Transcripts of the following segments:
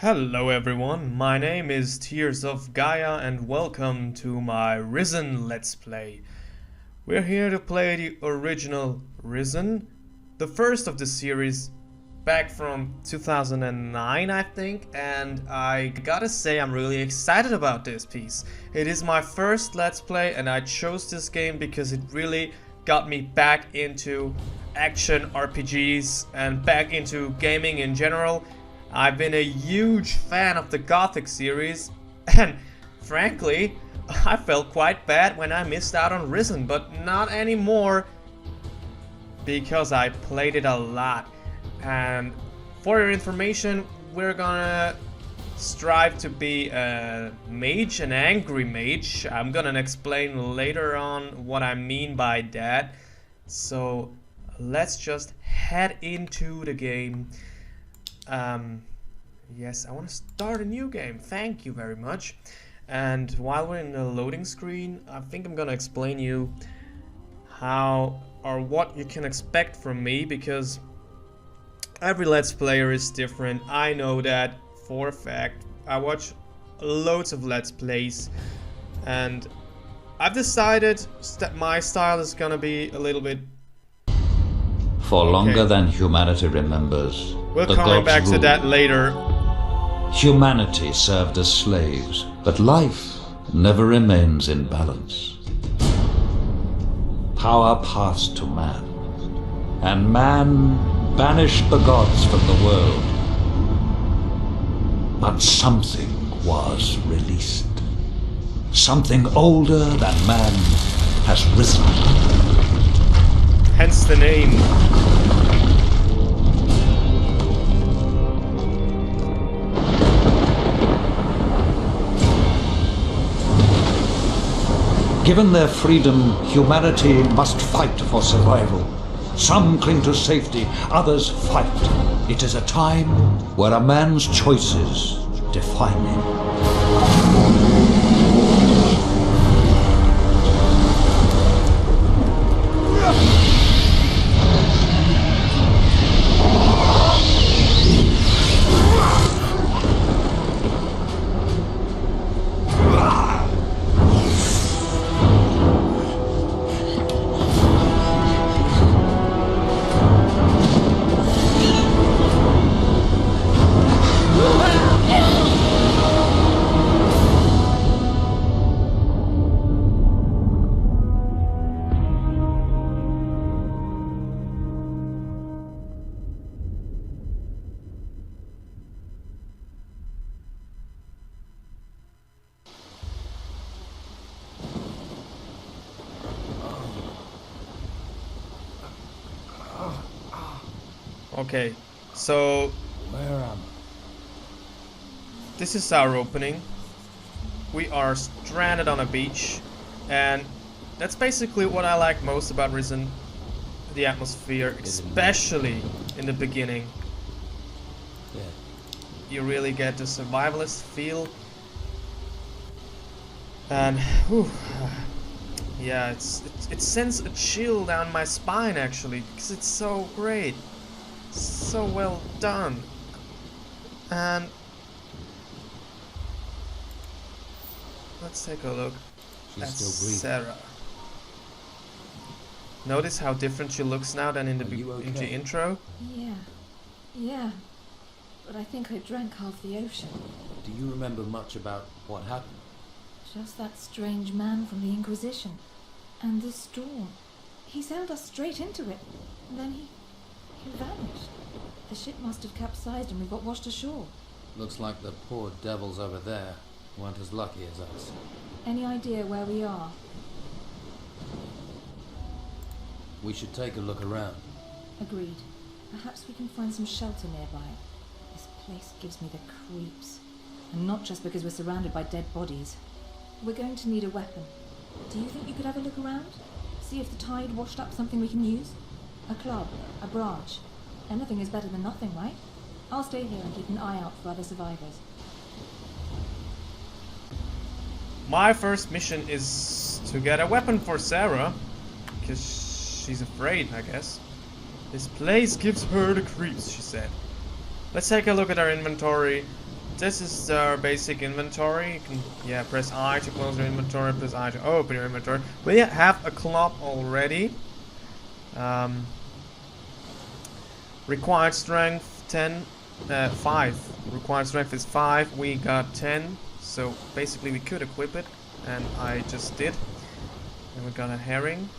Hello everyone, my name is Tears of Gaia and welcome to my Risen Let's Play. We're here to play the original Risen, the first of the series, back from 2009 I think, and I gotta say I'm really excited about this piece. It is my first Let's Play and I chose this game because it really got me back into action RPGs and back into gaming in general. I've been a huge fan of the Gothic-series, and frankly, I felt quite bad when I missed out on Risen, but not anymore, because I played it a lot. And for your information, we're gonna strive to be a mage, an angry mage. I'm gonna explain later on what I mean by that. So let's just head into the game. Yes, I want to start a new game. Thank you very much. And while we're in the loading screen, I think I'm gonna explain you how or what you can expect from me, because every Let's Player is different. I know that for a fact. I watch loads of Let's Plays, and I've decided that my style is gonna be a little bit for longer than humanity remembers. We'll come back to that later. Humanity served as slaves, but life never remains in balance. Power passed to man, and man banished the gods from the world. But something was released. Something older than man has risen. Hence the name. Given their freedom, humanity must fight for survival. Some cling to safety, others fight. It is a time where a man's choices define him. Okay, so this is our opening. We are stranded on a beach, and that's basically what I like most about Risen, the atmosphere, especially in the beginning. You really get the survivalist feel, and whew, yeah, it sends a chill down my spine actually, because it's so great. So well done. And let's take a look at Sara. Notice how different she looks now than in the intro? Yeah. But I think I drank half the ocean. Do you remember much about what happened? Just that strange man from the Inquisition. And the storm. He sailed us straight into it. And then he vanished. The ship must have capsized and we got washed ashore. Looks like the poor devils over there weren't as lucky as us. Any idea where we are? We should take a look around. Agreed. Perhaps we can find some shelter nearby. This place gives me the creeps. And not just because we're surrounded by dead bodies. We're going to need a weapon. Do you think you could have a look around? See if the tide washed up something we can use? A club, a branch. Anything is better than nothing, right? I'll stay here and keep an eye out for other survivors. My first mission is to get a weapon for Sara, because she's afraid, I guess. This place gives her the creeps, she said. Let's take a look at our inventory. this is our basic inventory. You can, press I to close your inventory, press I to open your inventory. We have a club already. Required strength 5. Required strength is 5. We got 10. So basically we could equip it, and I just did. And we got a herring.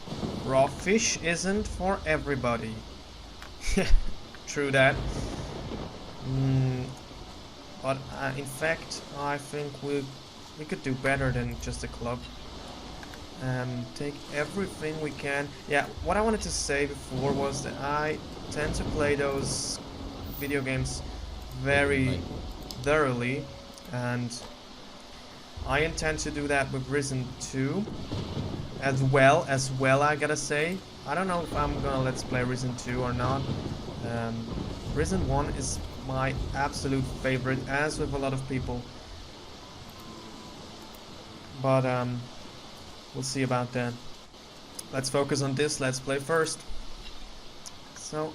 Raw fish isn't for everybody. True that. But in fact, I think we could do better than just a club. Take everything we can. Yeah, what I wanted to say before was that I tend to play those video games very thoroughly, and I intend to do that with Risen 2 as well, I gotta say. I don't know if I'm gonna let's play Risen 2 or not. Risen 1 is my absolute favorite, as with a lot of people. But we'll see about that. Let's focus on this let's play first. So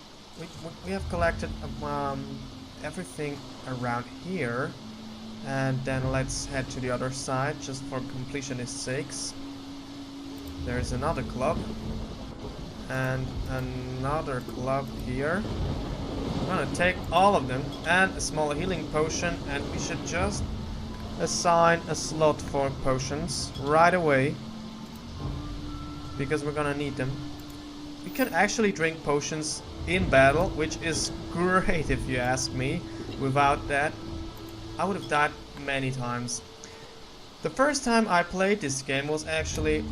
we have collected everything around here, and then let's head to the other side just for completionist's sakes. There's another club and another club here. I'm gonna take all of them and a small healing potion, and we should just assign a slot for potions right away, because we're gonna need them. We can actually drink potions in battle, which is great if you ask me. Without that, I would have died many times. The first time I played this game was actually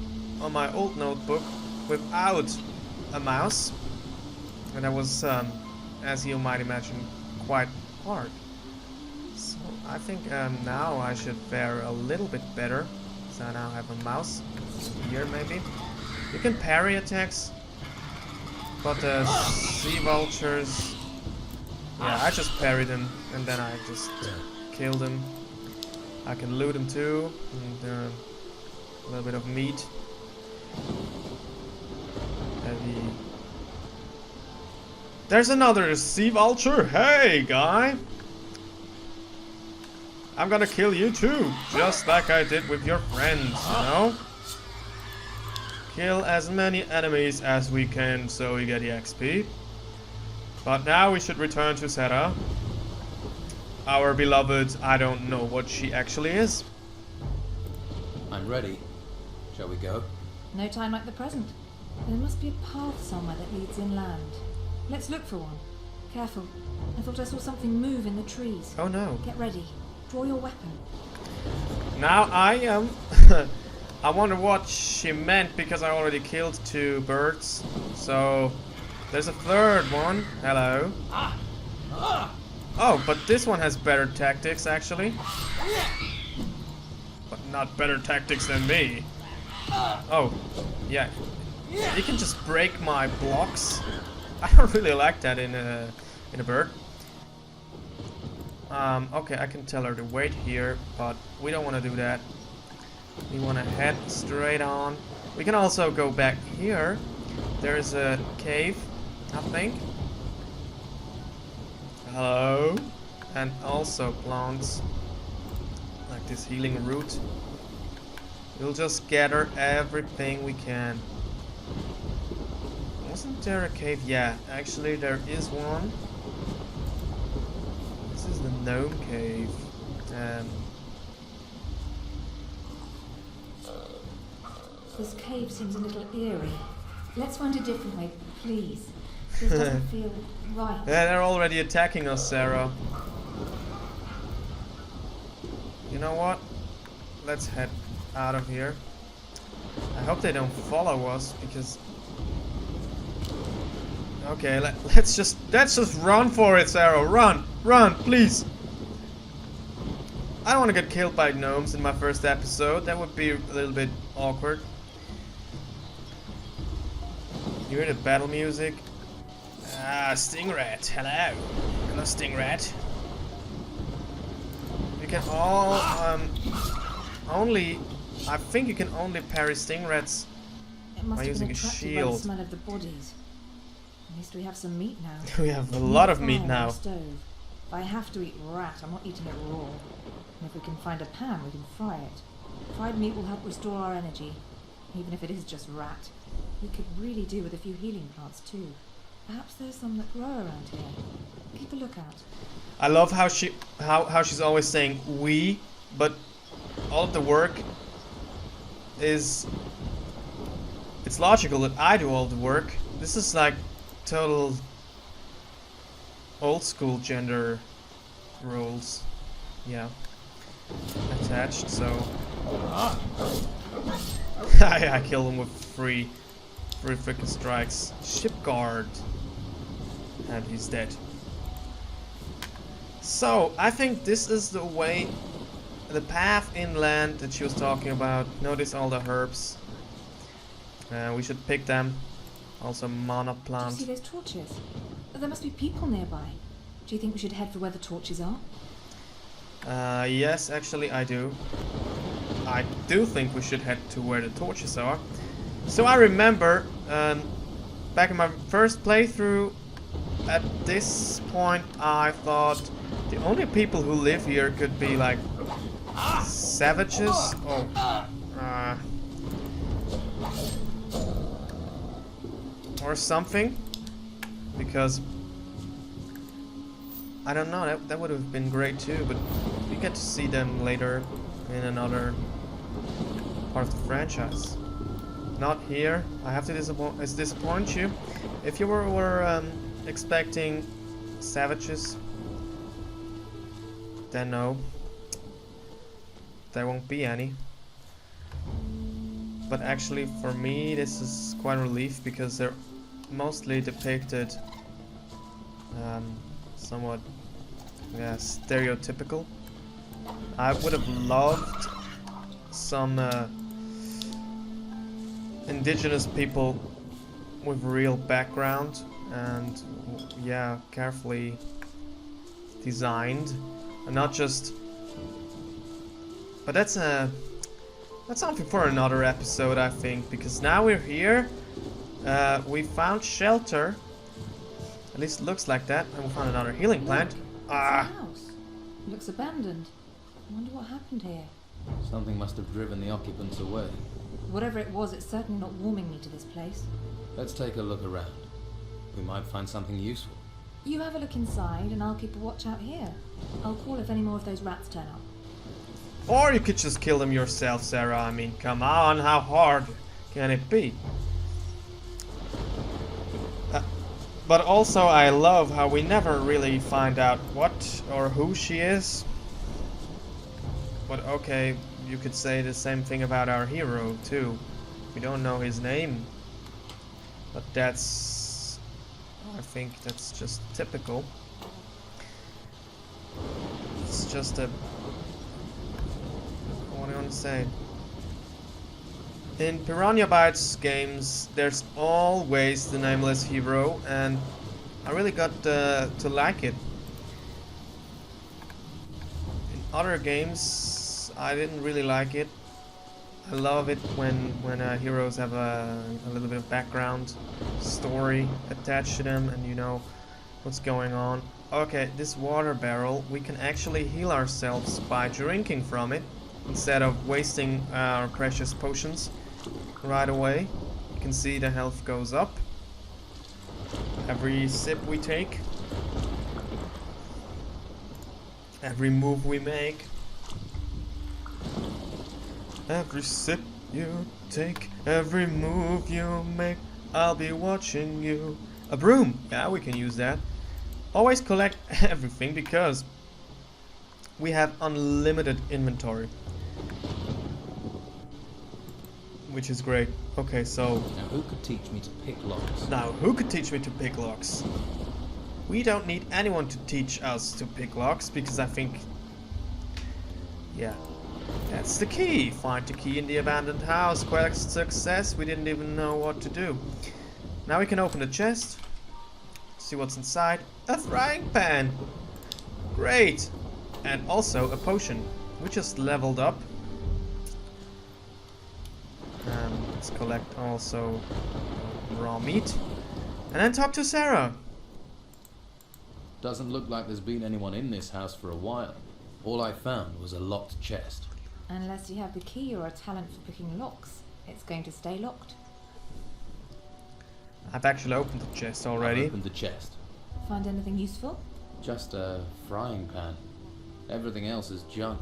on my old notebook without a mouse, and that was, as you might imagine, quite hard. So I think now I should fare a little bit better, so I now have a mouse here maybe. You can parry attacks, but the sea vultures, yeah, I just parried them and then I just killed them. I can loot them too, and a little bit of meat. Heavy. There's another sea vulture. Hey, guy! I'm gonna kill you too, just like I did with your friends, you know? Kill as many enemies as we can so we get the XP. But now we should return to Sara. Our beloved, I don't know what she actually is. I'm ready. Shall we go? No time like the present. There must be a path somewhere that leads inland. Let's look for one. Careful. I thought I saw something move in the trees. Oh no. Get ready. Draw your weapon. Now I am... I wonder what she meant, because I already killed 2 birds. So there's a third one. Hello. Oh, but this one has better tactics actually. But not better tactics than me. Oh, yeah. You can just break my blocks. I don't really like that in a bird. Okay, I can tell her to wait here, but we don't want to do that. We want to head straight on. We can also go back here. There's a cave, I think. Hello. And also plants, like this healing root. We'll just gather everything we can. Wasn't there a cave? Yeah, actually there is one. This is the gnome cave. This cave seems a little eerie. Let's find a different way, please. This doesn't feel right. Yeah, they're already attacking us, Sara. You know what? Let's head out of here. I hope they don't follow us, because... Okay, let's just run for it, Sara. Run, please. I don't want to get killed by gnomes in my first episode. That would be a little bit awkward. You hear the battle music? Ah, Stingrat. Hello. Hello, Stingrat. You can all only... I think you can only parry Stingrats by using a shield. By the smell of the bodies. At least we have some meat now. We have a lot of meat now. Stove. If I have to eat rat, I'm not eating it raw. And if we can find a pan, we can fry it. Fried meat will help restore our energy, even if it is just rat. We could really do with a few healing plants too. Perhaps there's some that grow around here. Keep a lookout. I love how she's always saying we, but all of the work is... It's logical that I do all the work. This is like total old school gender roles. Yeah. Attached, so... I kill him with three freaking strikes. Ship guard. And he's dead. So, I think this is the way, the path inland that she was talking about. Notice all the herbs. We should pick them. Also mana Do you plant. see those torches? There must be people nearby. Do you think we should head for where the torches are? Yes, actually I do. I do think we should head to where the torches are. So I remember, back in my first playthrough, at this point I thought the only people who live here could be like savages. Or something. Because I don't know, that would have been great too, but we get to see them later in another part of the franchise. Not here. I have to disappoint you. If you were expecting savages, then no. There won't be any. But actually for me this is quite a relief because they're mostly depicted somewhat stereotypical. I would have loved some indigenous people with real background and carefully designed and not just, but that's something for another episode, I think, because now we're here. We found shelter, at least it looks like that, and we found another healing plant. It's a house. It looks abandoned. I wonder what happened here. Something must have driven the occupants away. Whatever it was, it's certainly not warming me to this place. Let's take a look around. We might find something useful. You have a look inside and I'll keep a watch out here. I'll call if any more of those rats turn up. Or you could just kill them yourself, Sara. I mean, come on, how hard can it be? But also I love how we never really find out what or who she is. But okay, you could say the same thing about our hero too. We don't know his name. But that's... I think that's just typical. It's just a... What do you want to say? In Piranha Bytes games, there's always the nameless hero, and I really got to like it. In other games, I didn't really like it. I love it when heroes have a little bit of background story attached to them, and you know what's going on. Okay, this water barrel, we can actually heal ourselves by drinking from it instead of wasting our precious potions right away. You can see the health goes up every sip we take, every move we make. Every sip you take, every move you make, I'll be watching you. A broom! Yeah, we can use that. Always collect everything because we have unlimited inventory. Which is great. Okay, so... Now who could teach me to pick locks? Now, who could teach me to pick locks? We don't need anyone to teach us to pick locks because I think... Yeah. That's the key. Find the key in the abandoned house. Quest success. We didn't even know what to do. Now we can open the chest. See what's inside. A frying pan. Great. And also a potion. We just leveled up. Let's collect also raw meat. And then talk to Sara. Doesn't look like there's been anyone in this house for a while. All I found was a locked chest. Unless you have the key or a talent for picking locks, it's going to stay locked. I've actually opened the chest already. I opened the chest. Find anything useful? Just a frying pan. Everything else is junk.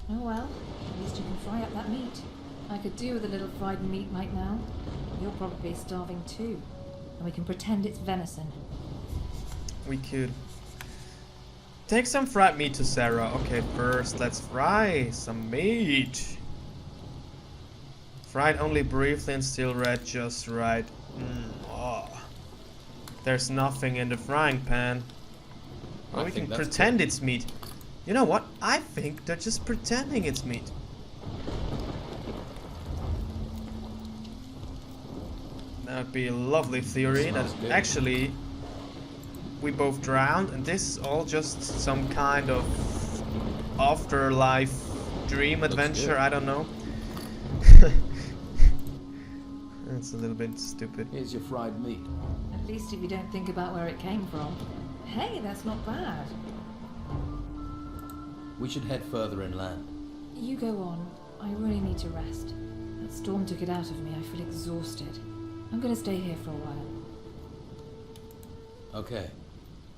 Oh well, at least you can fry up that meat. I could do with a little fried meat right now. You're probably starving too. And we can pretend it's venison. We could. Take some fried meat to Sara. Okay, first let's fry some meat. Fried only briefly and still red just right. Oh. There's nothing in the frying pan. Well, we can pretend it's meat. You know what? I think they're just pretending it's meat. That would be a lovely theory. That actually we both drowned, and this is all just some kind of afterlife dream adventure. I don't know. That's a little bit stupid. Here's your fried meat. At least if you don't think about where it came from. Hey, that's not bad. We should head further inland. You go on. I really need to rest. That storm took it out of me. I feel exhausted. I'm gonna stay here for a while. Okay.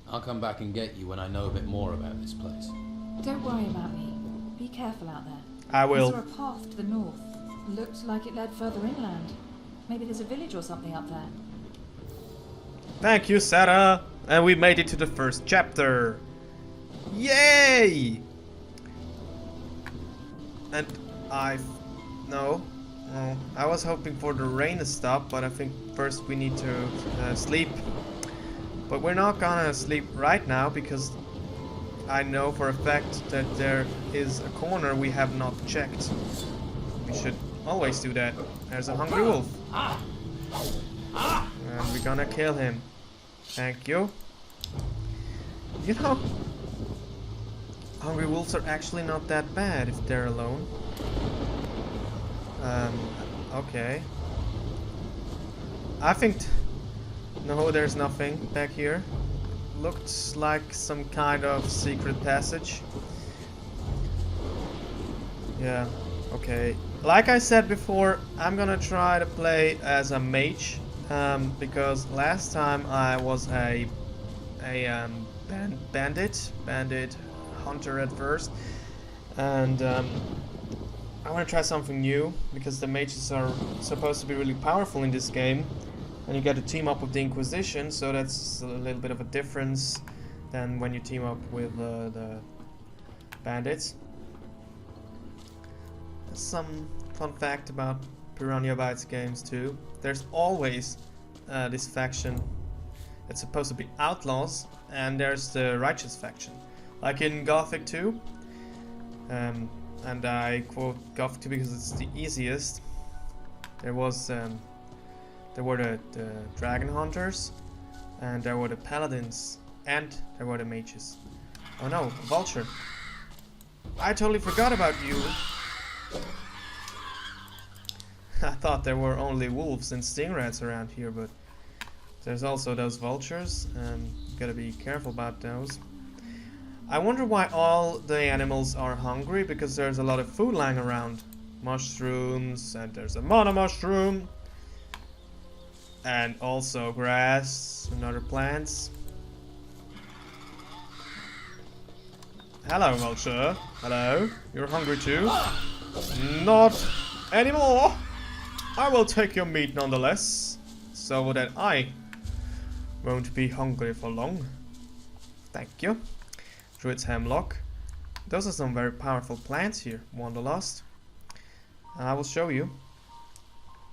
I'll come back and get you when I know a bit more about this place. Don't worry about me. Be careful out there. I will. I saw a path to the north. Looked like it led further inland. Maybe there's a village or something up there. Thank you, Sara. And we made it to the first chapter. Yay! And no, I was hoping for the rain to stop, but I think first we need to sleep. But we're not gonna sleep right now because I know for a fact that there is a corner we have not checked. We should always do that. There's a hungry wolf. And we're gonna kill him. Thank you. You know, hungry wolves are actually not that bad if they're alone. Okay. I think... No, there's nothing back here. Looks like some kind of secret passage. Yeah, okay. Like I said before, I'm gonna try to play as a mage. Because last time I was a bandit hunter at first, and I want to try something new because the mages are supposed to be really powerful in this game, and you get to team up with the Inquisition, so that's a little bit of a difference than when you team up with the bandits. Some fun fact about Piranha Bytes games too. There's always this faction that's supposed to be outlaws, and there's the righteous faction. Like in Gothic 2, and I quote Gothic 2 because it's the easiest. There were the dragon hunters, and there were the paladins, and there were the mages. Oh no, a vulture! I totally forgot about you. I thought there were only wolves and stingrays around here, but there's also those vultures, and you gotta be careful about those. I wonder why all the animals are hungry, because there's a lot of food lying around. Mushrooms, and there's a mana mushroom, and also grass and other plants. Hello, vulture. Hello. You're hungry too? Not anymore. I will take your meat nonetheless, so that I won't be hungry for long. Thank you. Druid's Hemlock. Those are some very powerful plants here, Wanderlust. I will show you.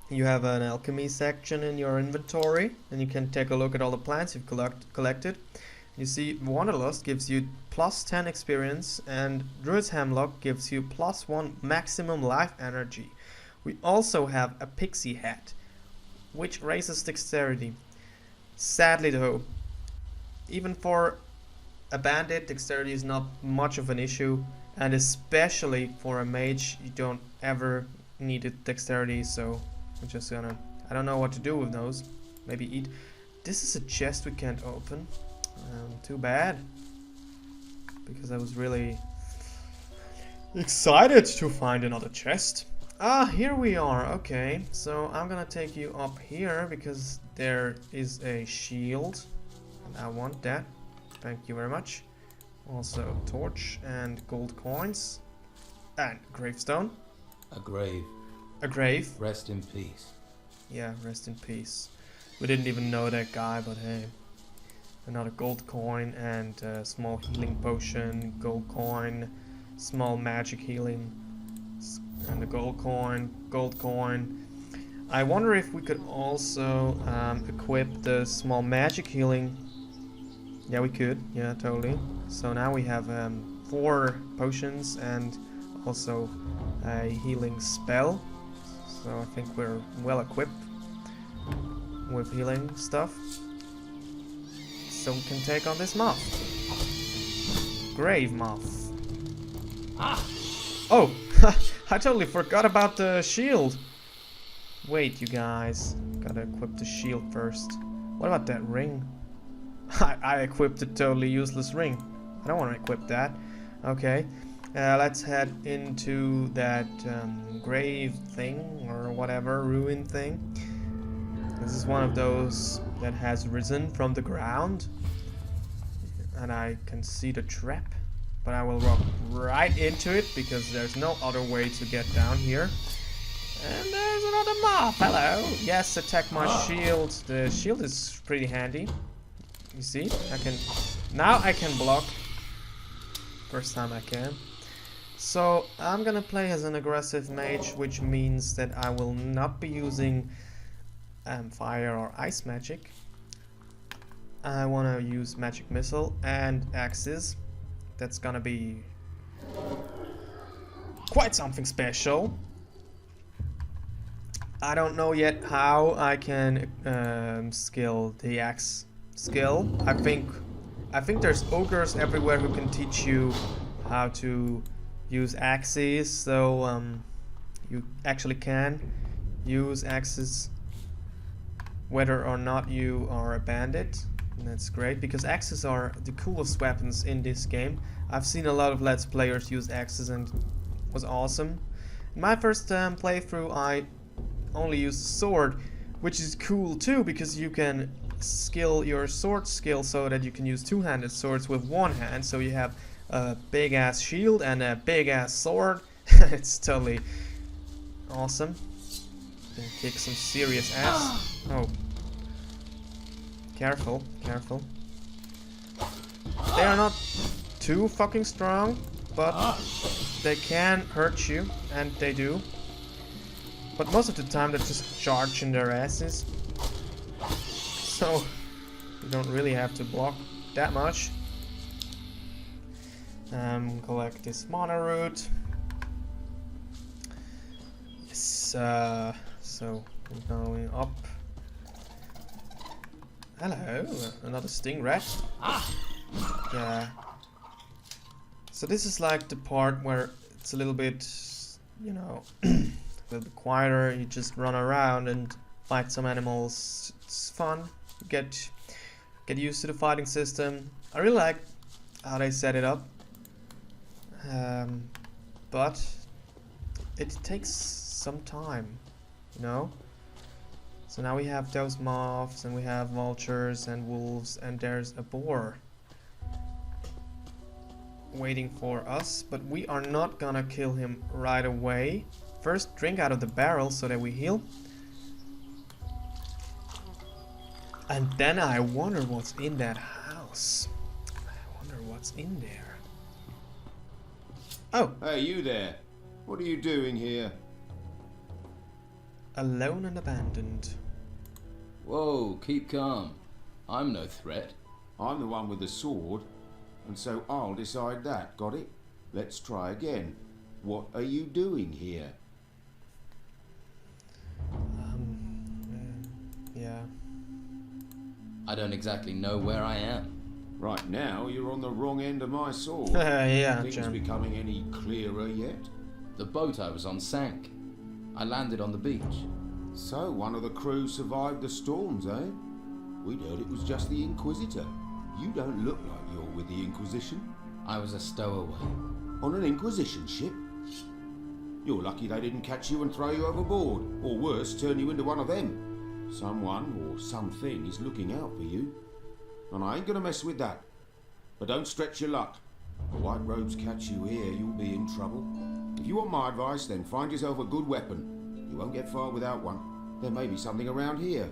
You have an alchemy section in your inventory, and you can take a look at all the plants you've collected. You see, Wanderlust gives you plus 10 experience, and Druid's Hemlock gives you plus 1 maximum life energy. We also have a pixie hat, which raises dexterity. Sadly though, even for a bandit, dexterity is not much of an issue, and especially for a mage, you don't ever need dexterity, so I'm just gonna... I don't know what to do with those. Maybe eat. This is a chest we can't open. Too bad. Because I was really excited to find another chest. Ah, here we are. Okay, so I'm gonna take you up here because there is a shield. And I want that. Thank you very much. Also, torch and gold coins. And gravestone. A grave. A grave. Rest in peace. Yeah, rest in peace. We didn't even know that guy, but hey. Another gold coin and a small healing potion, gold coin, small magic healing, and a gold coin. I wonder if we could also equip the small magic healing. Yeah, we could. Yeah, totally. So now we have 4 potions and also a healing spell. So I think we're well equipped with healing stuff. So we can take on this moth. Grave moth. Ah! Oh! I totally forgot about the shield. Wait, you guys. Gotta equip the shield first. What about that ring? I equipped a totally useless ring. I don't want to equip that. Okay. Let's head into that grave thing or whatever, ruin thing. This is one of those that has risen from the ground. And I can see the trap. But I will walk right into it because there's no other way to get down here. And there's another moth. Hello. Yes, attack my shield. The shield is pretty handy. You see? Now I can block. First time I can. So I'm gonna play as an aggressive mage, which means that I will not be using fire or ice magic. I want to use magic missile and axes. That's gonna be quite something special. I don't know yet how I can skill the axe skill. I think there's ogres everywhere who can teach you how to use axes, so you actually can use axes whether or not you are a bandit. And that's great because axes are the coolest weapons in this game. I've seen a lot of Let's Players use axes and it was awesome. In my first playthrough I only used sword, which is cool too because you can skill your sword skill so that you can use two-handed swords with one hand, so you have a big ass shield and a big ass sword. It's totally awesome. Can kick some serious ass. Oh. Careful, careful. They are not too fucking strong, but they can hurt you, and they do. But most of the time they're just charging their asses. So you don't really have to block that much. Collect this mana root. Yes, so we're going up. Hello, another sting rat. Yeah. So this is like the part where it's a little bit, you know, a little bit quieter. You just run around and fight some animals. It's fun. You get used to the fighting system. I really like how they set it up. But it takes some time, you know. So now we have those moths, and we have vultures and wolves, and there's a boar waiting for us, but we are not gonna kill him right away. First, drink out of the barrel so that we heal. And then I wonder what's in that house. I wonder what's in there. Oh! Hey, you there. What are you doing here? Alone and abandoned. Whoa, keep calm. I'm no threat. I'm the one with the sword, and so I'll decide that. Got it? Let's try again. What are you doing here? Yeah. I don't exactly know where I am. Right now, you're on the wrong end of my sword. Yeah, Things Jim. becoming any clearer yet? The boat I was on sank. I landed on the beach. So, one of the crew survived the storms, eh? We'd heard it was just the Inquisitor. You don't look like you're with the Inquisition. I was a stowaway. On an Inquisition ship? You're lucky they didn't catch you and throw you overboard, or worse, turn you into one of them. Someone or something is looking out for you. And I ain't gonna mess with that. But don't stretch your luck. If the White Robes catch you here, you'll be in trouble. If you want my advice, then find yourself a good weapon. You won't get far without one. There may be something around here.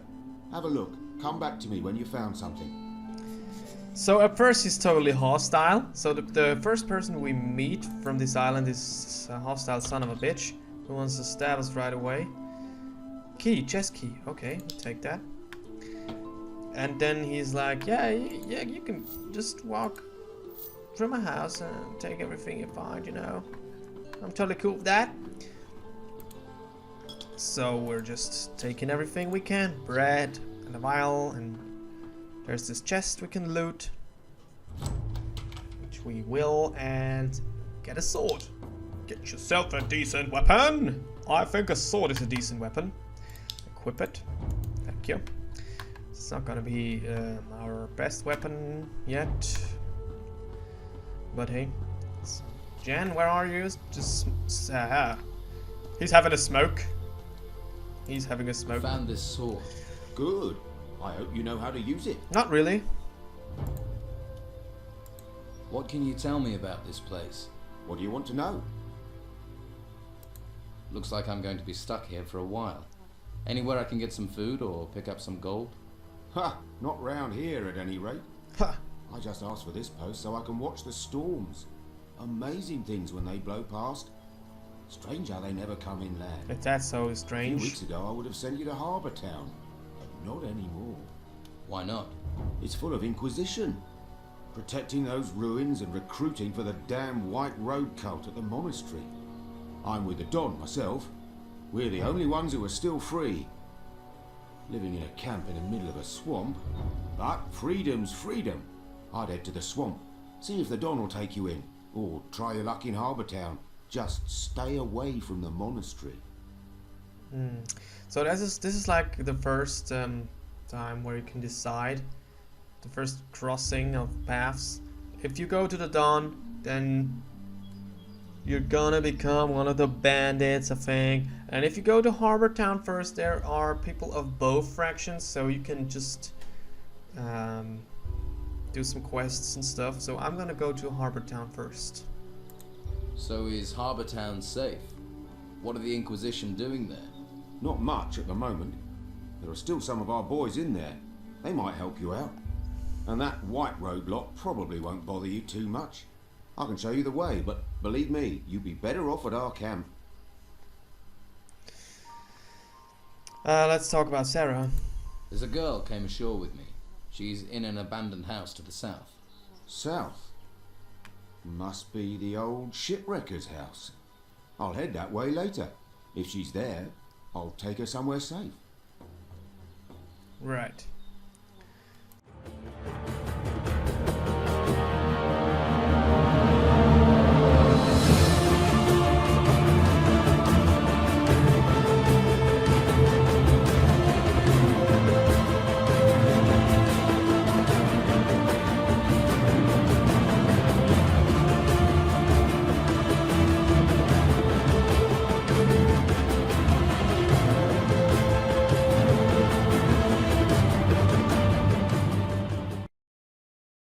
Have a look. Come back to me when you found something. So at first he's totally hostile. So the first person we meet from this island is a hostile son of a bitch who wants to stab us right away. Key, chest key. Okay, we'll take that. And then he's like, yeah, you can just walk through my house and take everything you find, you know. I'm totally cool with that. So we're just taking everything we can. Bread and a vial, and there's this chest we can loot. Which we will, and get a sword. Get yourself a decent weapon. I think a sword is a decent weapon. Equip it. Thank you. It's not gonna be our best weapon yet. But hey. Jan, where are you? Just he's having a smoke. He's having a smoke. Found this sword. Good. I hope you know how to use it. Not really. What can you tell me about this place? What do you want to know? Looks like I'm going to be stuck here for a while. Anywhere I can get some food or pick up some gold? Ha! Not round here at any rate. Ha! I just asked for this post so I can watch the storms. Amazing things when they blow past. Strange how they never come inland. If that's so A few strange. weeks ago I would have sent you to Harbour Town, but not anymore. Why not? It's full of Inquisition. Protecting those ruins and recruiting for the damn White Robe cult at the monastery. I'm with the Don myself. We're the only ones who are still free. Living in a camp in the middle of a swamp. But freedom's freedom. I'd head to the swamp. See if the Don will take you in. Or try your luck in Harbour Town. Just stay away from the monastery. So this is like the first time where you can decide. The first crossing of paths. If you go to the Dawn, then you're gonna become one of the bandits, I think. And if you go to Harbour Town first, there are people of both fractions, so you can just do some quests and stuff. So I'm gonna go to Harbour Town first. So is Harbour Town safe? What are the Inquisition doing there? Not much at the moment. There are still some of our boys in there. They might help you out. And that White Robe lot probably won't bother you too much. I can show you the way, but believe me, you'd be better off at our camp. Let's talk about Sara. There's a girl came ashore with me. She's in an abandoned house to the south. South? Must be the old shipwreckers' house. I'll head that way later. If she's there, I'll take her somewhere safe. Right.